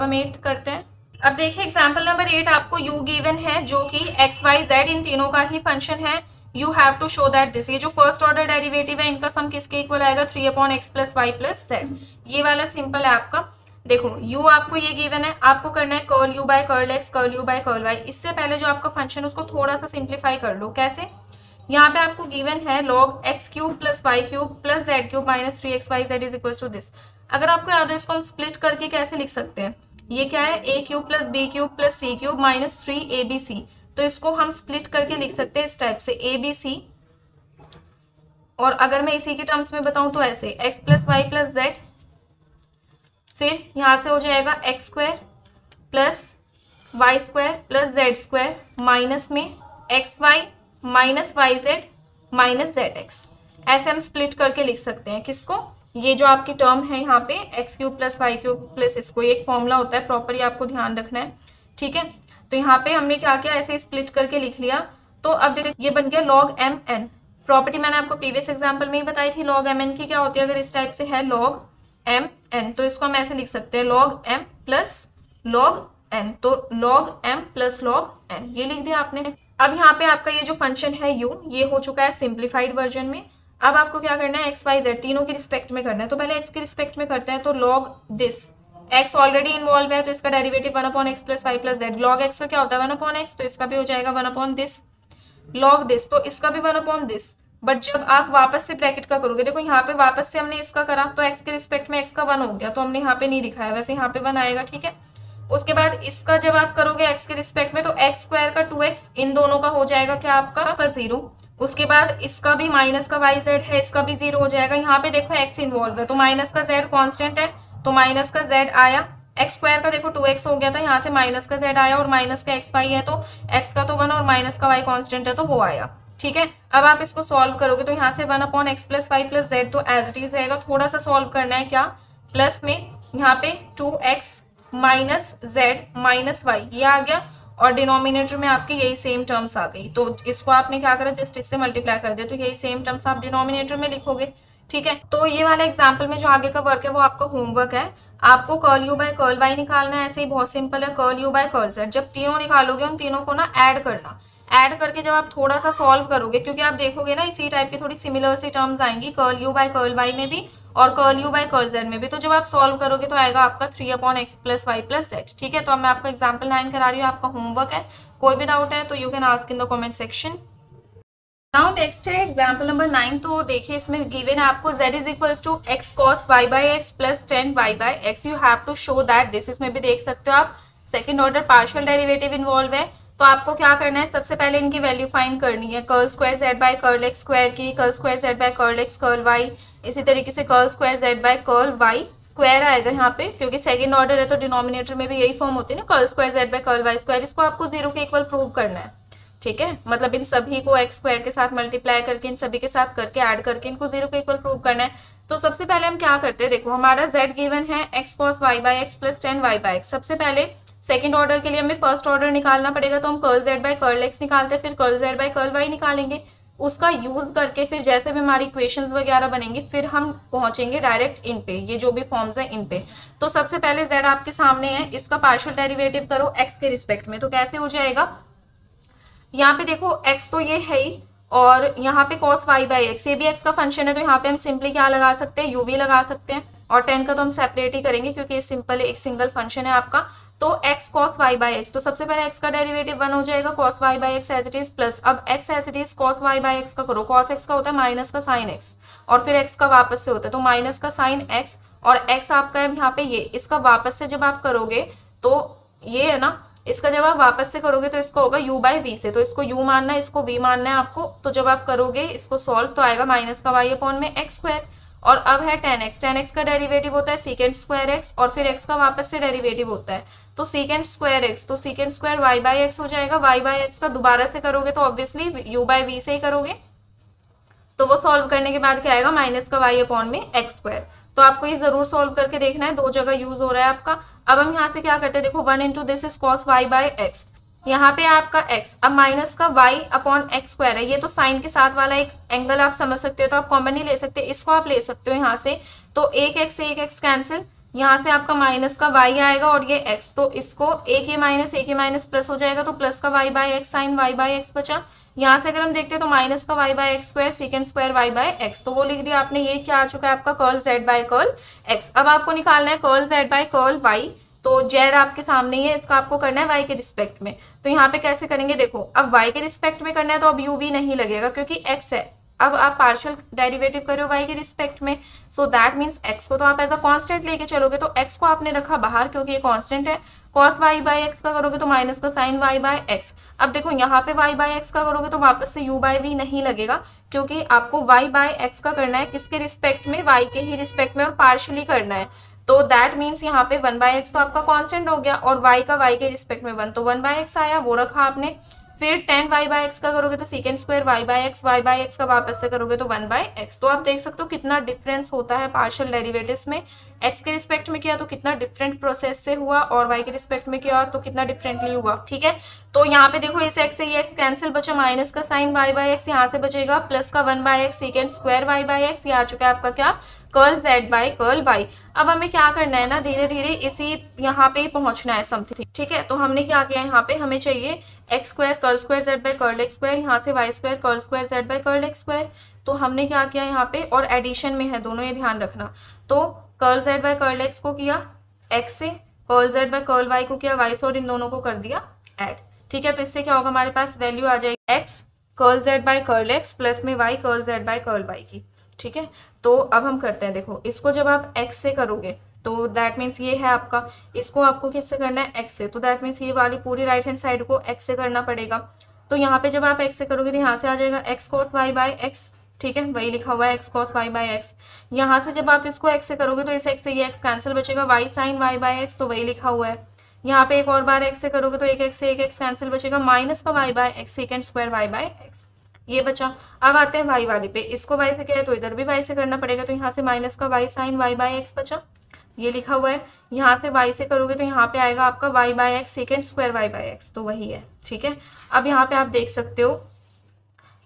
हम 8 करते हैं। अब देखिए एग्जाम्पल नंबर 8 आपको u गिवन है जो कि x y z इन तीनों का ही फंक्शन है। You have to show that this, ये जो फर्स्ट ऑर्डर डेरिवेटिव है इनका सम किसके इक्वल आएगा 3/x + y + z। ये वाला सिंपल है आपका। देखो u आपको ये गिवन है, आपको करना है curl u by curl x curl u by curl y। इससे पहले जो आपका फंक्शन उसको थोड़ा सा सिंप्लीफाई कर लो। कैसे? यहाँ पे आपको गिवन है log x³ + y³ + z³ - 3xyz = this. अगर आपको याद है इसको हम स्प्लिट करके कैसे लिख सकते हैं, ये क्या है a³ + b³ + c³ - 3abc। तो इसको हम स्प्लिट करके लिख सकते हैं इस टाइप से abc, और अगर मैं इसी के टर्म्स में बताऊं तो ऐसे x + y + z, फिर यहां से हो जाएगा x² + y² + z² माइनस में xy - yz - zx। ऐसे हम स्प्लिट करके लिख सकते हैं किसको, ये जो आपकी टर्म है यहाँ पे x³ + y³ प्लस इसको, एक फॉर्मूला होता है प्रॉपर, ये आपको ध्यान रखना है, ठीक है। तो यहाँ पे हमने क्या किया, ऐसे स्प्लिट करके लिख लिया। तो अब देखिए ये बन गया log mn। प्रॉपर्टी मैंने आपको प्रीवियस एग्जाम्पल में ही बताई थी log mn की क्या होती है। अगर इस टाइप से है log mn तो इसको हम ऐसे लिख सकते हैं log m + log n। तो log m + log n ये लिख दिया आपने। अब यहाँ पे आपका ये जो फंक्शन है u, ये हो चुका है सिंप्लीफाइड वर्जन में। अब आपको क्या करना है, एक्स वाई जेड तीनों के रिस्पेक्ट में करना है। तो पहले एक्स के रिस्पेक्ट में करते हैं। तो log this, x already involve है तो इसका derivative 1/x + y + z। log x का क्या होता है 1/x, तो इसका भी हो जाएगा 1/this। log दिस तो इसका भी 1/this। बट जब आप वापस से ब्रैकेट का करोगे, देखो यहाँ पे वापस से हमने इसका करा तो एक्स के रिस्पेक्ट में एक्स का 1 हो गया, तो हमने यहाँ पे नहीं लिखा है, वैसे यहाँ पे 1 आएगा, ठीक है। उसके बाद इसका जब आप करोगे एक्स के रिस्पेक्ट में तो x² का 2x, इन दोनों का हो जाएगा क्या आपका 0। उसके बाद इसका भी माइनस का yz है, इसका भी 0 हो जाएगा। यहाँ पे देखो x इन्वॉल्व है तो माइनस का z कांस्टेंट है तो माइनस का z आया। x² का देखो 2x हो गया था, यहाँ से माइनस का z आया, और माइनस का xy है तो x का तो 1 और माइनस का y कांस्टेंट है तो वो आया, ठीक है। अब आप इसको सॉल्व करोगे तो यहाँ से 1/x + y + z तो एज इट इज रहेगा। थोड़ा सा सॉल्व करना है क्या, प्लस में यहाँ पे 2x - z - y ये आ गया, और डिनोमिनेटर में आपकी यही सेम टर्म्स आ गई। तो इसको आपने क्या करा, जस्ट इससे मल्टीप्लाई कर दिया तो यही सेम टर्म्स आप डिनोमिनेटर में लिखोगे, ठीक है। तो ये वाला एग्जाम्पल में जो आगे का वर्क है वो आपका होमवर्क है। आपको curl u by curl y निकालना है। ऐसे ही बहुत सिंपल है, curl u by curl z। जब तीनों निकालोगे उन तीनों को ना ऐड करना, ऐड करके जब आप थोड़ा सा सॉल्व करोगे, क्योंकि आप देखोगे ना इसी टाइप की थोड़ी सिमिलर सी टर्म्स आएंगी curl u by curl y में भी और curl u by curl z में भी। तो जब आप सॉल्व करोगे तो आएगा आपका 3/x + y + z, ठीक है। तो अब मैं आपको एग्जाम्पल 9 करा रही हूँ, आपका होमवर्क है। कोई भी डाउट है तो you can ask in the comment section. Now next है एग्जाम्पल नंबर 9। तो देखिए इसमें गिवन है आपको z = x cos y/x + 10 y/x। You have to show that this. इसमें भी देख सकते हो आप second order partial derivative involve है। तो आपको क्या करना है, सबसे पहले इनकी वैल्यू फाइंड करनी है। कर्ल² z/कर्ल x² की, कर्ल² z/कर्ल x कर्ल y, इसी तरीके से कर्ल² z/कर्ल y स्क्वायर आएगा यहाँ पे, क्योंकि सेकंड ऑर्डर है तो डिनोमिनेटर में भी यही फॉर्म होती है ना, कर्ल² z/कर्ल y²। इसको आपको 0 के इक्वल प्रूव करना है, ठीक है। मतलब इन सभी को x² के साथ मल्टीप्लाई करके, इन सभी के साथ करके ऐड करके इनको 0 के इक्वल प्रूव करना है। तो सबसे पहले हम क्या करते हैं, देखो हमारा z गिवन है x cos y/x + 10 y/x। सबसे पहले सेकंड ऑर्डर के लिए हमें फर्स्ट ऑर्डर निकालना पड़ेगा, तो हम कर्ल z/कर्ल x निकालते हैं, फिर कर्ल z/कर्ल y निकालेंगे। उसका यूज करके फिर जैसे भी हमारी इक्वेशंस वगैरह बनेंगी फिर हम पहुंचेंगे डायरेक्ट इन पे, ये जो भी फॉर्म्स है इन पे। तो सबसे पहले z आपके सामने है, इसका पार्शियल डेरिवेटिव करो x के रिस्पेक्ट में। तो कैसे हो जाएगा, यहाँ पे देखो x तो ये है ही, और यहाँ पे cos y/x, ये भी x का फंक्शन है, तो यहाँ पे हम सिंपली क्या लगा सकते हैं, u भी लगा सकते हैं। और 10 का तो हम सेपरेट ही करेंगे क्योंकि ये सिंपल एक सिंगल फंक्शन है आपका। तो x cos y/x, तो सबसे पहले x का डेरिवेटिव 1 हो जाएगा, cos y/x as it is, plus अब x as it is cos y/x का करो। cos x का होता है माइनस का साइन x, और फिर x का वापस से होता है तो माइनस का साइन x, और x आपका है यहाँ पे ये, इसका वापस से जब आप करोगे तो ये है ना, इसका जब आप वापस से करोगे तो इसको होगा u/v से। तो इसको u मानना है, इसको v मानना है आपको। तो जब आप करोगे इसको सॉल्व तो आएगा माइनस का y/x²। और अब है 10x, 10x का डेरिवेटिव होता है sec² x, और फिर x का वापस से डेरिवेटिव होता है तो sec² x, तो sec² y/x हो जाएगा। y/x का दोबारा से करोगे तो ऑब्वियसली u/v से ही करोगे, तो वो सॉल्व करने के बाद क्या आएगा माइनस का y/x²। तो आपको ये जरूर सॉल्व करके देखना है, दो जगह यूज हो रहा है आपका। अब हम यहाँ से क्या करते हैं, देखो 1 × दिस इज cos y/x, यहाँ पे आपका x, अब माइनस का y/x² है, ये तो साइन के साथ वाला एक एंगल आप समझ सकते हो, तो आप कॉमन ही ले सकते हैं, इसको आप ले सकते हो यहाँ से। तो एक x से एक x कैंसिल, यहाँ से आपका माइनस का y आएगा और ये x, तो इसको एक ये माइनस प्लस हो जाएगा, तो प्लस का y by x sine y by x बचा। यहाँ से अगर हम देखते हैं तो माइनस का y by x square second square y by x, तो वो लिख दिया आपने। ये क्या आ चुका है आपका curl z by curl x। अब आपको निकालना है curl z by curl y, तो z आपके सामने ही है, इसका आपको करना है y के रिस्पेक्ट में। तो यहाँ पे कैसे करेंगे देखो, अब y के रिस्पेक्ट में करना है तो अब u v नहीं लगेगा क्योंकि x है। अब आप पार्शियल डेरिवेटिव कर रहे हो y के रिस्पेक्ट में, सो दैट मीन्स x को तो आप एज अ कांस्टेंट लेके चलोगे, तो x को आपने रखा बाहर क्योंकि ये कांस्टेंट है। cos y बाय एक्स का करोगे तो माइनस का साइन y बाय एक्स। अब देखो यहाँ पे y बाय एक्स का करोगे तो वापस से u बाय v नहीं लगेगा क्योंकि आपको y बाय एक्स का करना है किसके रिस्पेक्ट में, y के ही रिस्पेक्ट में और पार्शियली करना है। तो दैट मीन्स यहाँ पे 1 बाय एक्स तो आपका कांस्टेंट हो गया और y का y के रिस्पेक्ट में 1, तो 1 बाय एक्स आया, वो रखा आपने। फिर 10 y बाय एक्स का करोगे तो second square y by x का वापस से करोगे तो 1 बाय एक्स। तो आप देख सकते हो कितना डिफरेंस होता है पार्शियल डेरिवेटिव्स में। x के रिस्पेक्ट में किया तो कितना डिफरेंट प्रोसेस से हुआ और y के रिस्पेक्ट में किया तो कितना डिफरेंटली हुआ, ठीक है। तो यहाँ पे देखो इस x से ये x कैंसिल, बचा माइनस का साइन y बाय एक्स, यहाँ से बचेगा प्लस का 1 by x second square y by x. ये आ चुका है आपका क्या, curl z by curl y। अब हमें क्या करना है ना, धीरे धीरे इसी यहाँ पे पहुंचना है समथिंग, ठीक है। तो हमने क्या किया, यहाँ पे हमें चाहिए x square curl square z by curl x square, यहाँ से y square curl square z by curl x square. तो हमने क्या किया यहाँ पे, और एडिशन में है दोनों, ये ध्यान रखना। तो curl Z by curl x को किया एक्स से, curl Z by curl y को किया वाई से, और इन दोनों को कर दिया ऐड, ठीक है। तो इससे क्या होगा, हमारे पास वैल्यू आ जाएगी X curl Z by curl X plus में Y curl Z by curl Y की, ठीक है। तो अब हम करते हैं, देखो इसको जब आप x से करोगे तो दैट मीन्स ये है आपका, इसको आपको किससे करना है, x से, तो दैट मीन्स ये वाली पूरी राइट हैंड साइड को x से करना पड़ेगा। तो यहाँ पे जब आप x से करोगे तो यहाँ से आ जाएगा x cos y by x, ठीक है, वही लिखा हुआ है x cos y by x। यहाँ से जब आप इसको x से करोगे तो इस x से ये x कैंसिल, बचेगा y sin y by x, तो वही लिखा हुआ है। यहाँ पे एक और बार x से करोगे तो एक x से एक x कैंसिल, बचेगा माइनस का y by x second square y by x, ये बचा। अब आते हैं y वाले पे, इसको y से किया है तो इधर भी y से करना पड़ेगा, तो यहाँ से माइनस का y sin y by x बचा, ये लिखा हुआ है। यहाँ से y से करोगे तो यहाँ पे आएगा आपका y by x second square y by x, तो वही है, ठीक है। अब यहाँ पे आप देख सकते हो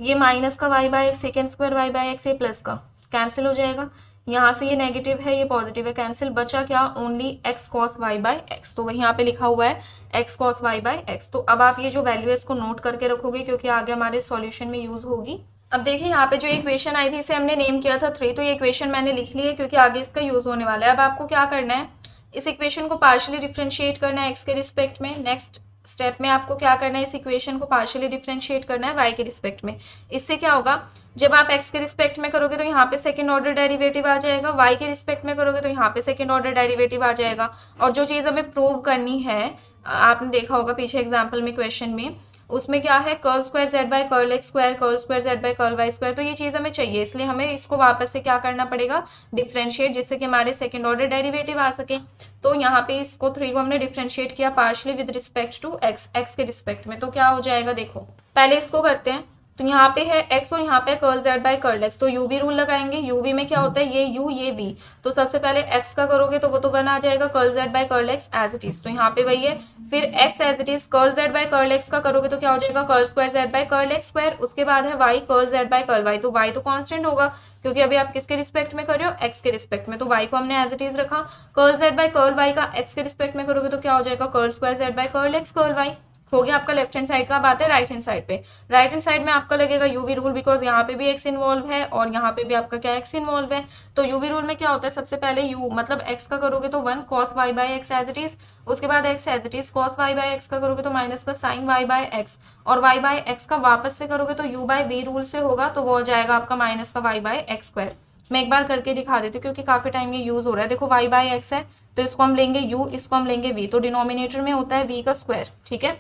ये माइनस का y by x second square y by x, ये प्लस का कैंसिल हो जाएगा, यहाँ से ये नेगेटिव है ये पॉजिटिव है, कैंसिल, बचा क्या, only x cos y by x, तो वही यहाँ पे लिखा हुआ है x cos y by x। तो अब आप ये जो वैल्यू है इसको नोट करके रखोगे क्योंकि आगे हमारे सॉल्यूशन में यूज होगी। अब देखिए यहाँ पे जो इक्वेशन आई थी इसे हमने नेम किया था 3, तो ये इक्वेशन मैंने लिख ली है क्योंकि आगे इसका यूज होने वाला है। अब आपको क्या करना है, इस इक्वेशन को पार्शियली डिफ्रेंशिएट करना है x के रिस्पेक्ट में। नेक्स्ट स्टेप में आपको क्या करना है, इस इक्वेशन को पार्शियली डिफरेंशिएट करना है y के रिस्पेक्ट में। इससे क्या होगा, जब आप x के रिस्पेक्ट में करोगे तो यहाँ पे सेकंड ऑर्डर डेरिवेटिव आ जाएगा, y के रिस्पेक्ट में करोगे तो यहाँ पे सेकंड ऑर्डर डेरिवेटिव आ जाएगा। और जो चीज़ हमें प्रूव करनी है, आपने देखा होगा पीछे एग्जाम्पल में क्वेश्चन में, उसमें क्या है, curl square z by curl x square, curl square z by curl y square. तो ये चीज़ हमें चाहिए, इसलिए हमें इसको वापस से क्या करना पड़ेगा, डिफरेंशिएट, जिससे कि हमारे सेकंड ऑर्डर डेरिवेटिव आ सके। तो यहाँ पे इसको 3 को हमने डिफरेंशिएट किया partially with respect to x, x के रिस्पेक्ट में। तो क्या हो जाएगा, देखो पहले इसको करते हैं। तो यहाँ पे है x और यहाँ पे curl Z by curl x, तो u v रूल लगाएंगे। u v में क्या होता है, ये u ये v, तो सबसे पहले x का करोगे तो वो तो बना आ जाएगा curl Z by curl x as it is, तो यहाँ पे वही है। फिर x as it is curl Z by curl x का करोगे तो क्या हो जाएगा, curl square z by curl x square. उसके बाद है y curl Z by curl y, तो y तो कांस्टेंट होगा क्योंकि अभी आप किसके रिस्पेक्ट में कर रहे हो, x के रिस्पेक्ट में, तो y को हमने एज इट इज रखा। Curl Z by curl y का x के रिस्पेक्ट में करोगे तो क्या हो जाएगा, curl square z by curl x curl y हो गया आपका लेफ्ट हैंड साइड का। बात है राइट हैंड साइड पे, राइट हैंड साइड में आपका लगेगा यूवी रूल, बिकॉज यहाँ पे भी x इन्वॉल्व है और यहाँ पे भी आपका क्या x इन्वॉल्व है। तो यूवी रूल में क्या होता है, सबसे पहले u मतलब x का करोगे तो 1 cos y by x as it is, उसके बाद x as it is, cos y by x का करोगे तो माइनस का sin y बाय x, और y बाय x का वापस से करोगे तो u बाय v रूल से होगा, तो वो हो जाएगा आपका माइनस का y बाय x स्क्वायर। मैं एक बार करके दिखा देती हूँ क्योंकि काफी टाइम ये यूज हो रहा है। देखो y बाय x है तो इसको हम लेंगे u, इसको हम लेंगे v, तो डिनोमिनेटर में होता है v का स्क्वायर, ठीक है।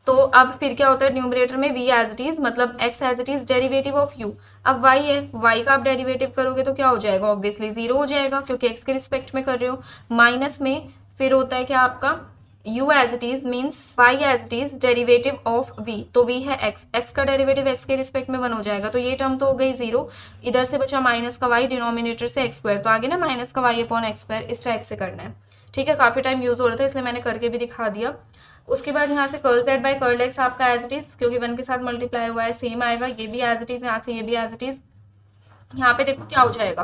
तो अब फिर क्या होता है, न्यूमरेटर में v एज इट इज मतलब x as it is derivative of u। अब y है, y का आप डेरिवेटिव करोगे तो क्या हो जाएगा, ऑब्वियसली 0 हो जाएगा क्योंकि x के रिस्पेक्ट में कर रहे हो। माइनस में फिर होता है क्या आपका u as it is means y as it is derivative of v, तो v है x, x का डेरिवेटिव x के रिस्पेक्ट में 1 हो जाएगा, तो ये टर्म तो हो गई 0। इधर से बचा माइनस का y, डिनोमिनेटर से x स्क्वायर, तो आगे ना माइनस का y अपॉन x स्क्वायर इस टाइप से करना है, ठीक है। काफी टाइम यूज हो रहा था इसलिए मैंने करके भी दिखा दिया। उसके बाद यहाँ से curl Z by curl x आपका एज इट इज, क्योंकि 1 के साथ मल्टीप्लाई हुआ है सेम आएगा, ये भी एज इट इज, यहाँ से ये भी एज इट इज। यहाँ पे देखो क्या हो जाएगा,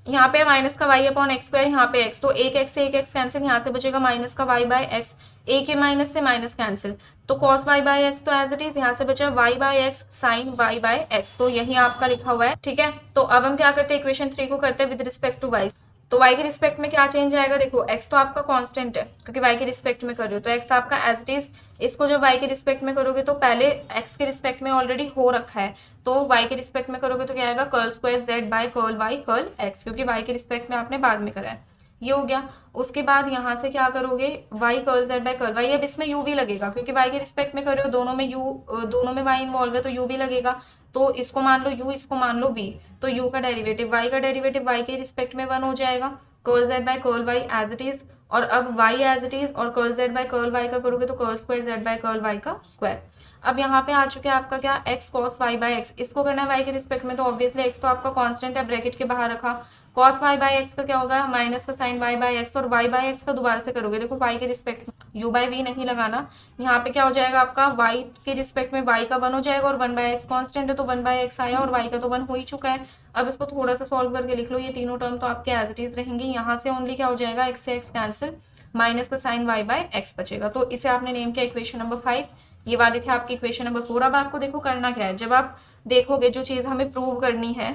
यहाँ पे माइनस का वाई अपॉन एक्स स्क्वायर, यहाँ पे एक्स, तो एक एक्स से एक एक्स कैंसिल, यहाँ से बचेगा माइनस का वाई बाय एक्स, ए के माइनस से माइनस कैंसिल, तो कॉस वाई बाय एक्स तो एज इट इज, यहाँ से बचा y by x sine y by x, तो यही आपका लिखा हुआ है। ठीक है, तो अब हम क्या करते हैं, इक्वेशन 3 को करते हैं विद रिस्पेक्ट टू वाई। तो y के रिस्पेक्ट में क्या चेंज आएगा, देखो x तो आपका कांस्टेंट है क्योंकि y के रिस्पेक्ट में कर रहे हो, तो x आपका एज इट इज, इसको जब y के रिस्पेक्ट में करोगे तो पहले x के रिस्पेक्ट में ऑलरेडी हो रखा है, तो y के रिस्पेक्ट में करोगे तो क्या आएगा, curl square z by curl y curl x, क्योंकि y के रिस्पेक्ट में आपने बाद में करा है, ये हो गया। उसके बाद यहाँ से क्या करोगे, y curl z by curl y, अब इसमें u भी लगेगा क्योंकि y के रिस्पेक्ट में कर रहे हो, दोनों में y इन्वॉल्व है तो u भी लगेगा, तो इसको मान लो u, इसको मान लो v, तो u का डेरिवेटिव, y का डेरिवेटिव y के रिस्पेक्ट में 1 हो जाएगा, curl z by curl y as it is, और अब y एज इट इज, और curl z by curl y का करोगे तो curl square z by curl y का स्क्वायर। अब यहाँ पे आ चुके हैं आपका क्या, x cos y by x, इसको करना है y के रिस्पेक्ट में, तो ऑब्वियसली x तो आपका कांस्टेंट है, ब्रैकेट के बाहर रखा, cos y बाय x का क्या होगा, माइनस का साइन y बाय x, और y बाय x का दोबारा से करोगे, देखो y के रिस्पेक्ट में u बाय v नहीं लगाना, यहाँ पे क्या हो जाएगा आपका, y के रिस्पेक्ट में y का 1 हो जाएगा, और 1 बाय x कॉन्स्टेंट है तो 1 बाय x आया, और y का तो 1 हो ही चुका है। अब इसको थोड़ा सा सॉल्व करके लिख लो, ये तीनों टर्म तो आपके एज इट इज रहेंगी, यहाँ से ओनली क्या हो जाएगा, x से x कैंसिल, माइनस का साइन y बाय x बचेगा, तो इसे आपने नेम किया इक्वेशन नंबर 5, ये वाली थी आपकी इक्वेशन नंबर 4। अब आपको देखो करना क्या है, जब आप देखोगे जो चीज हमें प्रूव करनी है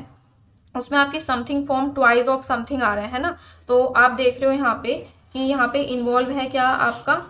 उसमें आपकी something form twice of something आ रहा है ना, तो आप देख रहे हो यहाँ पे कि यहाँ पे इन्वॉल्व है क्या आपका,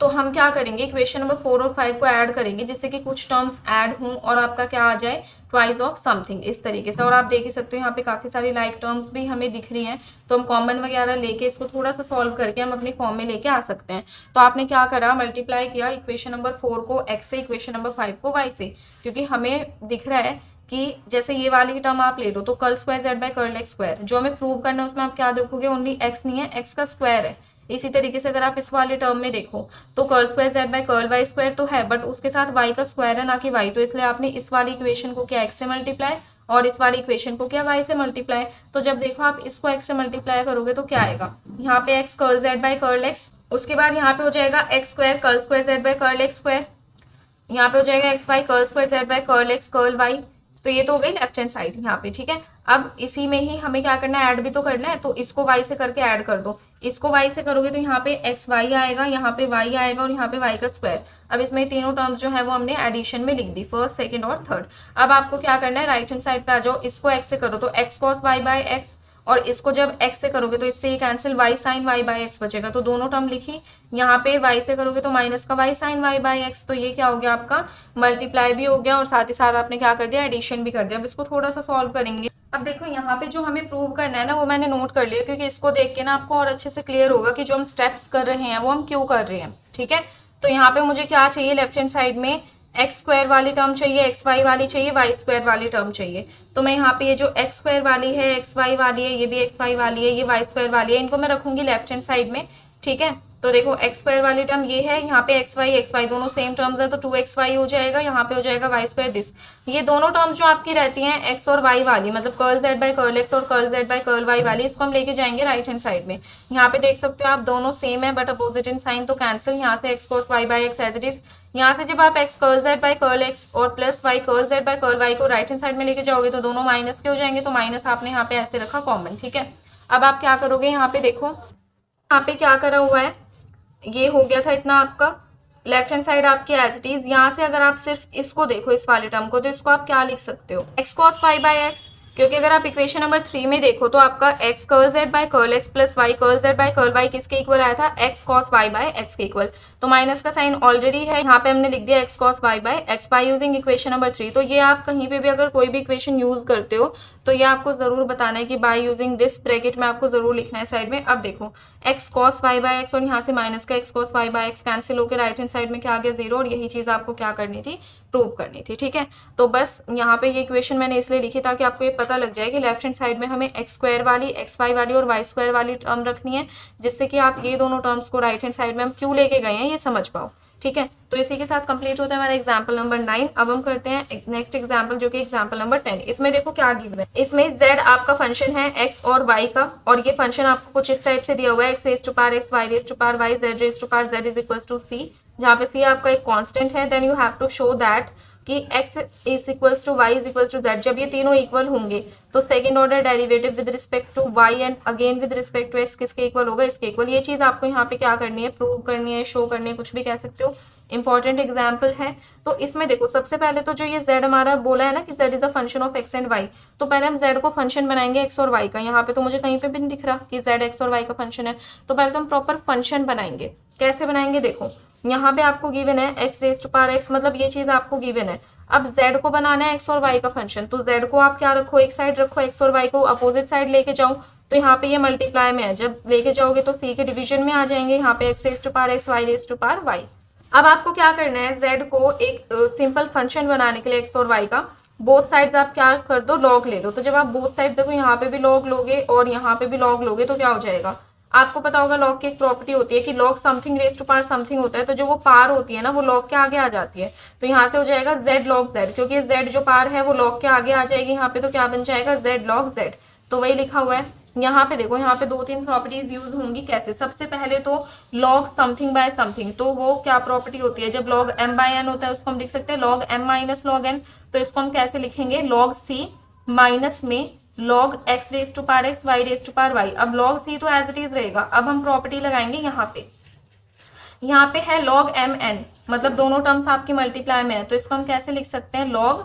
तो हम क्या करेंगे, इक्वेशन नंबर 4 और 5 को ऐड करेंगे जिससे कि कुछ टर्म्स ऐड हों और आपका क्या आ जाए, ट्वाइस ऑफ समथिंग, इस तरीके से। और आप देख ही सकते हो यहाँ पे काफी सारी लाइक टर्म्स भी हमें दिख रही हैं, तो हम कॉमन वगैरह लेके इसको थोड़ा सा सॉल्व करके हम अपनी फॉर्म में लेके आ सकते हैं। तो आपने क्या करा, मल्टीप्लाई किया इक्वेशन नंबर 4 को x से, इक्वेशन नंबर 5 को y से, क्योंकि हमें दिख रहा है कि जैसे ये वाली टर्म आप ले लो तो curl square z by curl x square, जो हमें प्रूव करना है उसमें आप क्या देखोगे, ओनली x नहीं है, x का स्क्वायर है। इसी तरीके से अगर आप इस वाले टर्म में देखो तो curl square z by curl y square तो है, बट उसके साथ y का स्क्वायर है ना कि y, तो इसलिए आपने इस वाली इक्वेशन को क्या x से मल्टीप्लाई और इस वाली इक्वेशन को क्या y से मल्टीप्लाई। तो जब देखो आप इसको x से मल्टीप्लाई करोगे तो क्या आएगा, यहाँ पे x curl z by curl x, उसके बाद यहाँ पे हो जाएगा x square curl square z by curl x square, यहाँ पे हो जाएगा x y curl square z by curl x curl y, तो ये तो हो गई लेफ्ट हैंड साइड यहाँ पे। ठीक है, अब इसी में ही हमें क्या करना है, ऐड भी तो करना है, तो इसको y से करके ऐड कर दो, इसको y से करोगे तो यहाँ पे एक्स वाई आएगा, यहाँ पे y आएगा और यहाँ पे y का स्क्वायर। अब इसमें तीनों टर्म्स जो है वो हमने एडिशन में लिख दी, फर्स्ट सेकंड और थर्ड। अब आपको क्या करना है, राइट हैंड साइड पे आ जाओ, इसको x से करो तो x cos y by x, और इसको जब x से करोगे तो इससे cancel y sine y by x बचेगा, तो दोनों टर्म लिखी, यहाँ पे y से करोगे तो माइनस का y sine y by x, तो ये क्या हो गया आपका, मल्टीप्लाई भी हो गया और साथ ही साथ आपने क्या कर दिया, एडिशन भी कर दिया। अब इसको थोड़ा सा सॉल्व करेंगे। अब देखो यहाँ पे जो हमें प्रूव करना है ना वो मैंने नोट कर लिया, क्योंकि इसको देख के ना आपको और अच्छे से क्लियर होगा कि जो हम स्टेप्स कर रहे हैं वो हम क्यों कर रहे हैं। ठीक है, तो यहाँ पे मुझे क्या चाहिए, लेफ्ट हैंड साइड में एक्स स्क्वायर वाली टर्म चाहिए, एक्स वाई वाली चाहिए, वाई स्क्वायर वाली टर्म चाहिए। तो मैं यहाँ पे ये जो एक्स स्क्वायर वाली है, एक्स वाई वाली है, ये भी एक्स वाई वाली है, ये वाई स्क्वायर वाली है, इनको मैं रखूंगी लेफ्ट हैंड साइड में। ठीक है, तो देखो एक्स स्क्वायर वाली टर्म ये है, यहाँ पे एक्स वाई दोनों सेम टर्म्स है तो 2xy हो जाएगा, यहाँ पे हो जाएगा वाई स्क्वायर दिस। ये दोनों टर्म्स जो आपकी रहती हैं एक्स और वाई वाली, मतलब curl z by curl x और curl z by curl y वाली, इसको हम लेके जाएंगे राइट हैंड साइड में। यहाँ पे देख सकते हो आप दोनों सेम है बट अपोजिट इन साइन, तो कैंसिल, यहाँ से x cos y by x as it is. यहाँ से जब आप x curl z by curl x और plus y curl z by curl y को राइट हैंड साइड में लेके जाओगे तो दोनों माइनस के हो जाएंगे, तो माइनस आपने यहाँ पे ऐसे रखा कॉमन। ठीक है, अब आप क्या करोगे, यहाँ पे देखो यहाँ पे क्या करा हुआ है, ये हो गया था इतना आपका लेफ्ट हैंड साइड आपकी एज इट इज। यहाँ से अगर आप सिर्फ इसको देखो इस वाले टर्म को, तो इसको आप क्या लिख सकते हो, x cos y by x, क्योंकि अगर आप इक्वेशन नंबर 3 में देखो तो आपका x curl z by curl x plus y curl z by curl y किसके इक्वल आया था, x cos y by x के इक्वल। तो माइनस का साइन ऑलरेडी है, यहाँ पे हमने लिख दिया x cos y by x by using equation number 3। तो ये आप कहीं पे भी अगर कोई भी इक्वेशन यूज करते हो तो ये आपको जरूर बताना है कि बाय यूजिंग दिस ब्रैकेट में आपको जरूर लिखना है साइड में। अब देखो x cos y by x और यहाँ से माइनस का x cos y by x cancel होकर राइट हैंड साइड में क्या आ गया, 0, और यही चीज आपको क्या करनी थी, प्रूव करनी थी। ठीक है, तो बस यहाँ पे ये इक्वेशन मैंने इसलिए लिखी ताकि आपको ये पता लग जाए कि लेफ्ट हैंड साइड में हमें एक्स स्क्वायर वाली, एक्स वाई वाली और वाई स्क्वायर वाली टर्म रखनी है, जिससे कि आप ये दोनों टर्म्स को राइट हैंड साइड में हम क्यों लेके गए हैं ये समझ पाओ। ठीक है, तो इसी के साथ कंप्लीट होता है हमारा एग्जाम्पल नंबर 9। अब हम करते हैं नेक्स्ट एग्जाम्पल जो कि एग्जाम्पल नंबर 10। इसमें देखो क्या गिवन है, इसमें z आपका फंक्शन है x और y का, और ये फंक्शन आपको कुछ इस टाइप से दिया हुआ है, x raise to power x, y raise to power y, z raise to power z is equal to c, जहाँ पे c आपका एक कांस्टेंट है। Then you have to show that कि x is equals to y is equals to z, जब ये तीनों equal होंगे तो second order derivative with respect to y and again with respect to x किसके इक्वल होगा, इसके इक्वल। ये चीज आपको यहाँ पे क्या करनी है, प्रूव करनी है, शो करनी है, कुछ भी कह सकते हो, इंपॉर्टेंट एग्जाम्पल है। तो इसमें देखो सबसे पहले तो जो ये z हमारा बोला है ना कि z is a function of x and y, तो पहले हम z को फंक्शन बनाएंगे x और y का। यहाँ पे तो मुझे कहीं पे भी नहीं दिख रहा कि z x और y का फंक्शन है, तो पहले तो हम प्रॉपर फंक्शन बनाएंगे। कैसे बनाएंगे, देखो यहाँ पे आपको गिवन है x raise to power x, मतलब ये चीज आपको गिवन है। अब z को बनाना है x और y का फंक्शन, तो z को आप क्या रखो, एक साइड रखो, x और y को अपोजिट साइड लेके जाओ, तो यहाँ पे ये मल्टीप्लाई में है, जब लेके जाओगे तो c के डिवीजन में आ जाएंगे, यहाँ पे x raise to power x, y raise to power y। अब आपको क्या करना है, z को एक सिंपल फंक्शन बनाने के लिए x और y का बोथ साइड्स आप क्या कर दो, लॉग ले लो। तो जब आप बोथ साइड देखो यहाँ पे भी लॉग लोगे और यहाँ पे भी लॉग लोगे तो क्या हो जाएगा, आपको पता होगा लॉग की एक प्रॉपर्टी होती है कि log something raise to power something होता है, तो जो वो पार होती है ना वो लॉग के आगे आ जाती है। तो यहाँ से हो जाएगा z log z, क्योंकि z जो पार है वो लॉग के आगे आ जाएगी यहाँ पे, तो क्या बन जाएगा z log z। तो वही लिखा हुआ है यहाँ पे, देखो यहाँ पे दो तीन प्रॉपर्टीज यूज होंगी। कैसे, सबसे पहले तो log समथिंग बाय समथिंग, तो वो क्या प्रॉपर्टी होती है, जब log m बाय n होता है उसको हम लिख सकते हैं log m minus log n। तो इसको हम कैसे लिखेंगे, log c माइनस में log x raise to power x, y raise to power y। अब log c तो एज इट इज रहेगा, अब हम प्रॉपर्टी लगाएंगे यहाँ पे है log m n, मतलब दोनों टर्म्स आपकी मल्टीप्लाई में है, तो इसको हम कैसे लिख सकते हैं, log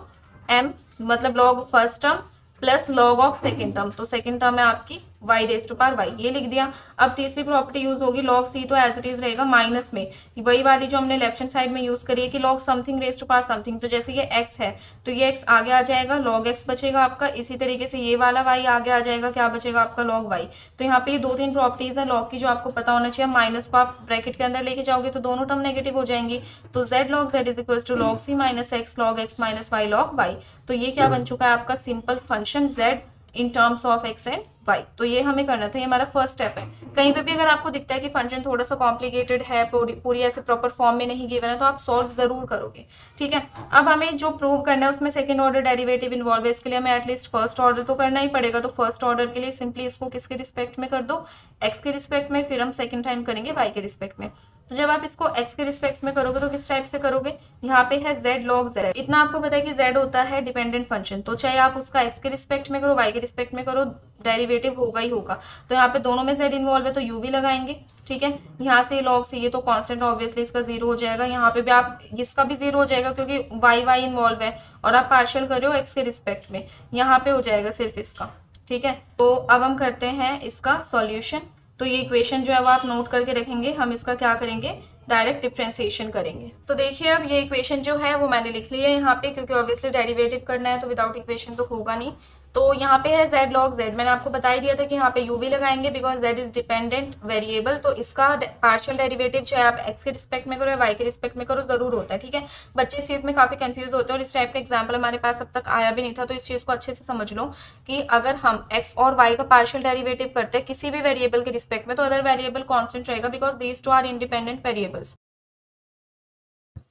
m मतलब log first term plus log of second term, तो सेकेंड टर्म है आपकी y raise to power y, ये लिख दिया। अब तीसरी प्रॉपर्टी यूज होगी log c, तो एज इट इज रहेगा माइनस में वही वाली जो हमने लेफ्ट हैंड साइड में यूज करी है कि log something raise to power something, तो जैसे ये x है तो ये x आगे आ जाएगा, log x बचेगा आपका, इसी तरीके से ये वाला y आगे आ जाएगा, क्या बचेगा आपका log y। तो यहाँ पे ये दो तीन प्रॉपर्टीज है log की जो आपको पता होना चाहिए। माइनस को आप ब्रैकेट के अंदर लेके जाओगे तो दोनों टर्म नेगेटिव हो जाएंगी, तो z log z is equal to log c minus x log x minus y log y। तो ये क्या बन चुका है आपका simple function z in terms of x and y। तो ये हमें करना था, ये हमारा फर्स्ट स्टेप है। कहीं पे भी अगर आपको दिखता है कि फंक्शन थोड़ा सा कॉम्प्लिकेटेड है, पूरी ऐसे प्रॉपर फॉर्म में नहीं गिवन है, तो आप सॉल्व जरूर करोगे, ठीक है। अब हमें जो प्रूव करना है उसमें सेकंड ऑर्डर डेरिवेटिव इन्वॉल्व है, इसके लिए हमें एटलीस्ट फर्स्ट ऑर्डर तो करना ही पड़ेगा। तो फर्स्ट ऑर्डर के लिए सिंपली इसको किसके रिस्पेक्ट में कर दो, x के रिस्पेक्ट में, फिर हम सेकेंड टाइम करेंगे y के रिस्पेक्ट में। तो जब आप इसको x के रिस्पेक्ट में करोगे तो किस टाइप से करोगे, यहाँ पे है z log z, इतना आपको पता है कि z होता है डिपेंडेंट फंक्शन, तो चाहे आप उसका x के रिस्पेक्ट में करो y के रिस्पेक्ट में करो, डेरिवेटिव होगा ही होगा। तो यहाँ पे दोनों में z इन्वॉल्व है तो u भी लगाएंगे, ठीक है। यहाँ से log से ये तो कांस्टेंट ऑब्वियसली इसका 0 हो जाएगा, यहाँ पे भी आप इसका भी 0 हो जाएगा क्योंकि y इन्वॉल्व है और आप पार्शियल कर रहे हो x के रिस्पेक्ट में, यहाँ पे हो जाएगा सिर्फ इसका, ठीक है। तो अब हम करते हैं इसका सॉल्यूशन। तो ये इक्वेशन जो है वो आप नोट करके रखेंगे, हम इसका क्या करेंगे, डायरेक्ट डिफरेंशिएशन करेंगे। तो देखिए अब ये इक्वेशन जो है वो मैंने लिख ली है यहाँ पे, क्योंकि ऑब्वियसली डेरिवेटिव करना है तो विदाउट इक्वेशन तो होगा नहीं। तो यहाँ पे है z log z, मैंने आपको बता ही दिया था कि यहाँ पे u भी लगाएंगे because z is dependent variable, तो इसका पार्शियल डेरिवेटिव चाहे आप x के रिस्पेक्ट में करो या y के रिस्पेक्ट में करो जरूर होता है, ठीक है। बच्चे इस चीज में काफी कंफ्यूज होते हैं और इस टाइप का एग्जाम्पल हमारे पास अब तक आया भी नहीं था, तो इस चीज को अच्छे से समझ लो कि अगर हम x और y का पार्शियल डेरिवेटिव करते हैं किसी भी वेरिएबल के रिस्पेक्ट में, तो अदर वेरिएबल कॉन्स्टेंट रहेगा because these two are independent variables.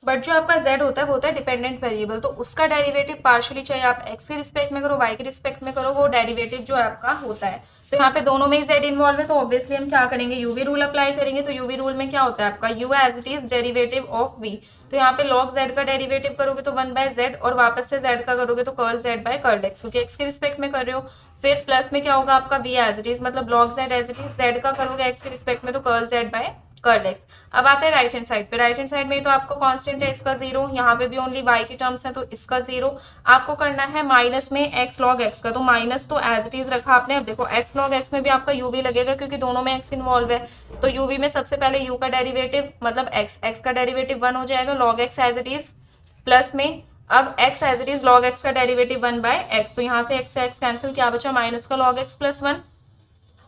But जो आपका z होता है वो होता है डिपेंडेंट वेरिएबल, तो उसका डेरिवेटिव पार्शियली चाहे आप x के रिस्पेक्ट में करो y के रिस्पेक्ट में करो, वो डेरिवेटिव जो है आपका होता है। तो यहाँ पे दोनों में ही z इन्वॉल्व है तो ऑब्वियसली हम क्या करेंगे, यूवी रूल अप्लाई करेंगे। तो यूवी रूल में क्या होता है आपका u as it is derivative of v, तो यहाँ पे log z का डेरिवेटिव करोगे तो 1/z और वापस से z का करोगे तो curl z by curl x, क्योंकि x के रिस्पेक्ट में कर रहे हो। फिर प्लस में क्या होगा आपका v एज इट इज, मतलब log z as it is, z का करोगे x के रिस्पेक्ट में तो curl z by curl x। अब आता है राइट हैंड साइड पे, राइट हैंड साइड में तो आपको कांस्टेंट है इसका 0, यहाँ पे भी ओनली y की टर्म्स है तो इसका 0। आपको करना है माइनस में x log x का, तो माइनस तो एज इट इज रखा आपने। अब देखो x log x में भी आपका u भी लगेगा क्योंकि दोनों में x इन्वॉल्व है, तो u में सबसे पहले u का डेरिवेटिव मतलब x का डेरिवेटिव 1 हो जाएगा, log x as it is, plus में अब x as it is log x का डेरिवेटिव 1/x, तो यहाँ से x से x कैंसिल, क्या बचा माइनस का log x प्लस 1,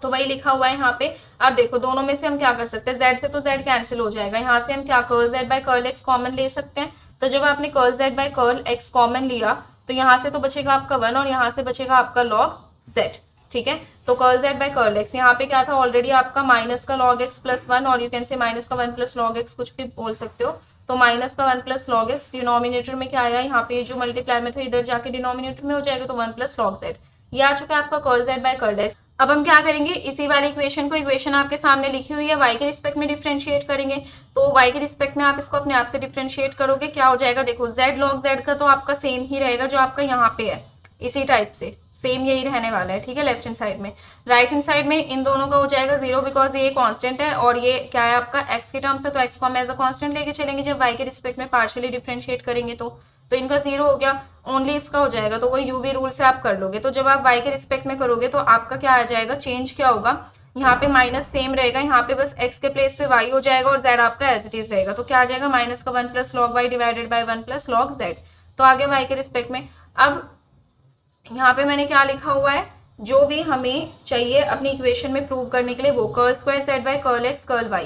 तो वही लिखा हुआ है यहाँ पे। अब देखो दोनों में से हम क्या कर सकते हैं, z से तो z कैंसिल हो जाएगा, यहाँ से हम क्या curl z by curl x common ले सकते हैं। तो जब आपने curl z by curl x common लिया तो यहाँ से तो बचेगा आपका 1 और यहाँ से बचेगा आपका log z, ठीक है। तो curl z by curl x, यहाँ पे क्या था ऑलरेडी आपका माइनस का log x प्लस 1, और यू कैन से माइनस का 1 प्लस log x, कुछ भी बोल सकते हो। तो माइनस का 1 प्लस log x, डिनोमिनेटर में क्या आया, यहाँ पे जो मल्टीप्लाई में था इधर जाके डिनोमिनेटर में हो जाएगा तो 1 प्लस log z, ये आ चुका है आपका curl z by curl x। अब हम क्या करेंगे, इसी वाली इक्वेशन को, इक्वेशन आपके सामने लिखी हुई है, y के रिस्पेक्ट में डिफरेंशिएट करेंगे। तो y के रिस्पेक्ट में आप इसको अपने आप से डिफरेंशिएट करोगे, क्या हो जाएगा, देखो z log z का तो आपका सेम ही रहेगा जो आपका यहाँ पे है, इसी टाइप से सेम यही रहने वाला है, ठीक है। लेफ्ट हैंड साइड में, राइट हैंड साइड में इन दोनों का हो जाएगा 0, बिकॉज ये कांस्टेंट है और ये क्या है आपका x के टर्म्स है, तो x को हम एज अ कांस्टेंट लेके चलेंगे जब y के रिस्पेक्ट में पार्शियली डिफरेंशिएट करेंगे तो इनका 0 हो गया, ओनली इसका हो जाएगा, तो वही यूवी रूल से आप कर लोगे। तो जब आप y के रिस्पेक्ट में करोगे तो आपका क्या आ जाएगा, चेंज क्या होगा, यहाँ पे माइनस सेम रहेगा, यहाँ पे बस x के प्लेस पे y हो जाएगा और z आपका एज इट इज रहेगा। तो क्या आ जाएगा, माइनस का 1 plus log y divided by 1 plus log z। तो आगे y के रिस्पेक्ट में, अब यहाँ पे मैंने क्या लिखा हुआ है, जो भी हमें चाहिए अपनी इक्वेशन में प्रूव करने के लिए, वो curl square z by curl x curl y,